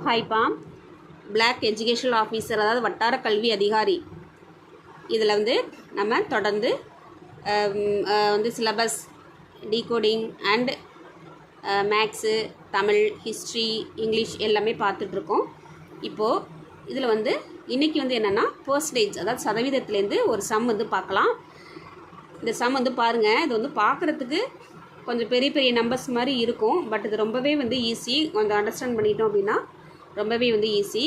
ஹாய்ப்பா. Black educational officer, அதாவது வட்டார கல்வி அதிகாரி. இதில் வந்து நம்ம தொடர்ந்து syllabus, decoding and maths, Tamil, history, English எல்லாமே பார்த்துட்ருக்கோம். இப்போது இதில் வந்து இன்றைக்கி வந்து என்னென்னா பர்சன்டேஜ், அதாவது சதவீதத்துலேருந்து ஒரு சம் வந்து பார்க்கலாம். இந்த சம் வந்து பாருங்கள், இது வந்து பார்க்குறதுக்கு கொஞ்சம் பெரிய பெரிய நம்பர்ஸ் மாதிரி இருக்கும். பட் இது ரொம்பவே வந்து ஈஸி. கொஞ்சம் அண்டர்ஸ்டாண்ட் பண்ணிட்டோம் அப்படின்னா ரொம்பவே வந்து ஈஸி.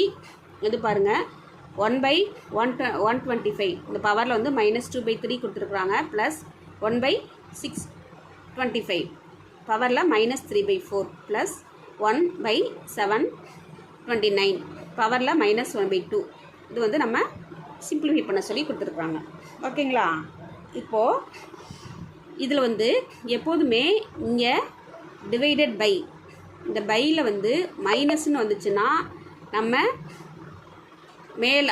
இது பாருங்கள், 1/125 இந்த பவரில் வந்து -2/3 கொடுத்துருக்குறாங்க. ப்ளஸ் 1/625 பவரில் -3/4 ப்ளஸ் 1/729 பவரில் -1/2. இது வந்து நம்ம சிம்பிளிஃபை பண்ண சொல்லி கொடுத்துருக்குறாங்க. ஓகேங்களா? இப்போது இதில் வந்து எப்போதுமே இங்கே டிவைடட் பை, இந்த பையில் வந்து மைனஸ்ன்னு வந்துச்சுன்னா நம்ம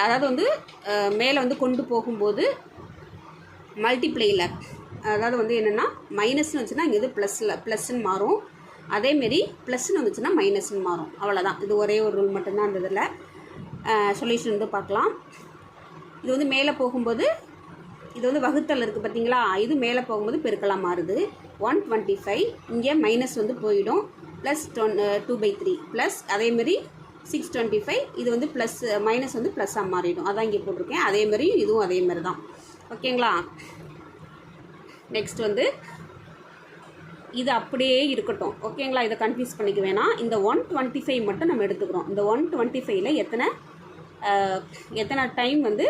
அதாவது வந்து மேலே வந்து கொண்டு போகும்போது மல்டிப்ளையில், அதாவது வந்து என்னென்னா மைனஸ்ன்னு வந்துச்சுன்னா இங்கே வந்து ப்ளஸ்ன்னு மாறும். அதேமாரி ப்ளஸ்ன்னு வந்துச்சுன்னா மைனஸ்ன்னு மாறும். அவ்வளோதான். இது ஒரே ஒரு ரூல் மட்டும்தான் அந்த இதில். சொல்யூஷன் வந்து பார்க்கலாம். இது வந்து மேலே போகும்போது இது வந்து வகுத்தல் இருக்குது பார்த்தீங்களா, இது மேலே போகும்போது பெருக்கலாக மாறுது. 125 இங்கே மைனஸ் வந்து போயிடும். ப்ளஸ் 2/3 ப்ளஸ் அதேமாரி 625 இது வந்து ப்ளஸ் மைனஸ் வந்து ப்ளஸ்ஸாக மாறிடும். அதான் இங்கே போட்டிருக்கேன். அதேமாரி இதுவும் அதேமாரி தான். ஓகேங்களா? நெக்ஸ்ட் வந்து இது அப்படியே இருக்கட்டும். ஓகேங்களா? இதை கன்ஃபியூஸ் பண்ணிக்க வேணாம். இந்த 125 மட்டும் நம்ம எடுத்துக்கிறோம். இந்த 125ல் எத்தனை டைம் வந்து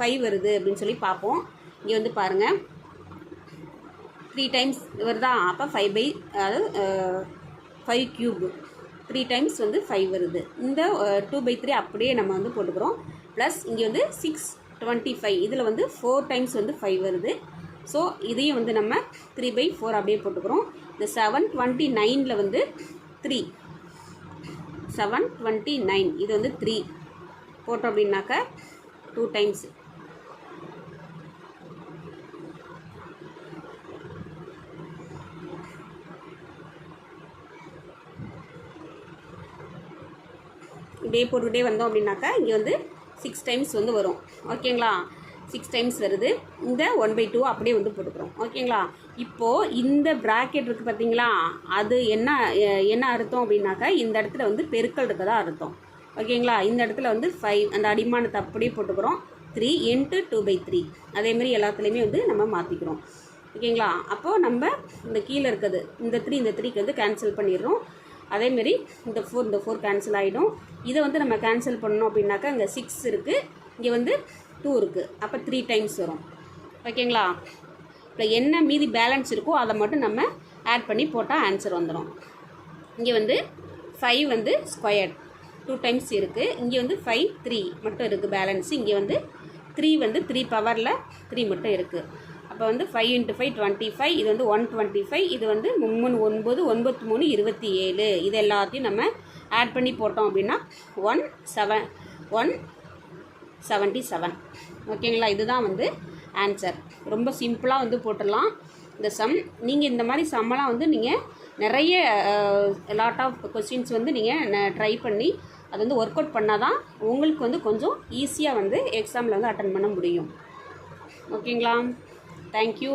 5 வருது அப்படின்னு சொல்லி பார்ப்போம். இங்கே வந்து பாருங்கள், 3 டைம்ஸ் வருதா? அப்போ 5 கியூப் 3 டைம்ஸ் வந்து 5 வருது. இந்த 2/3 அப்படியே நம்ம வந்து போட்டுக்கிறோம். ப்ளஸ் இங்கே வந்து 625 இதில் வந்து 4 டைம்ஸ் வந்து 5 வருது. ஸோ இதையும் வந்து நம்ம 3/4 அப்படியே போட்டுக்கிறோம். இந்த 729ல் வந்து 3 729 இது வந்து 3 போட்டோம் அப்படின்னாக்கா 2 டைம்ஸ். இப்படியே போட்டுக்கிட்டே வந்தோம் அப்படின்னாக்கா இங்கே வந்து 6 டைம்ஸ் வந்து வரும். ஓகேங்களா? 6 டைம்ஸ் வருது. இந்த 1/2 அப்படியே வந்து போட்டுக்கிறோம். ஓகேங்களா? இப்போது இந்த ப்ராக்கெட் இருக்குது பார்த்தீங்களா, அது என்ன அர்த்தம் அப்படின்னாக்கா இந்த இடத்துல வந்து பெருக்கல் இருக்கதா அர்த்தம். ஓகேங்களா? இந்த இடத்துல வந்து 5 அந்த அடிமானத்தை அப்படியே போட்டுக்கிறோம். 3 × 2/3 அதேமாதிரி எல்லாத்துலேயுமே வந்து நம்ம மாற்றிக்கிறோம். ஓகேங்களா? அப்போது நம்ம இந்த கீழே இருக்குது இந்த 3க்கு வந்து கேன்சல் பண்ணிடுறோம். அதேமாரி இந்த 4 கேன்சல் ஆகிடும். இதை வந்து நம்ம கேன்சல் பண்ணோம் அப்படின்னாக்கா இங்கே 6 இருக்குது, இங்கே வந்து 2 இருக்குது. அப்போ 3 டைம்ஸ் வரும். ஓகேங்களா? இப்போ என்ன மீதி பேலன்ஸ் இருக்கோ அதை மட்டும் நம்ம ஆட் பண்ணி போட்டால் ஆன்சர் வந்துடும். இங்கே வந்து 5 வந்து ஸ்கொயர்ட் 2 டைம்ஸ் இருக்குது. இங்கே வந்து 5 3 மட்டும் இருக்குது பேலன்ஸு. இங்கே வந்து 3 வந்து 3 பவரில் 3 மட்டும் இருக்குது. அப்போ வந்து 5 × 5 25 இது வந்து 125 இது வந்து 3 9 93 27 இது எல்லாத்தையும் நம்ம ஆட் பண்ணி போட்டோம் அப்படின்னா 177. ஓகேங்களா? இதுதான் வந்து ஆன்சர். ரொம்ப சிம்பிளாக வந்து போட்டுடலாம் இந்த சம். நீங்கள் இந்த மாதிரி சம்மெல்லாம் வந்து நீங்கள் நிறைய லாட் ஆஃப் கொஸ்டின்ஸ் வந்து நீங்கள் ட்ரை பண்ணி அது வந்து ஒர்க் அவுட் பண்ணால் தான் உங்களுக்கு வந்து கொஞ்சம் ஈஸியாக வந்து எக்ஸாமில் வந்து அட்டன் பண்ண முடியும். ஓகேங்களா? Thank you.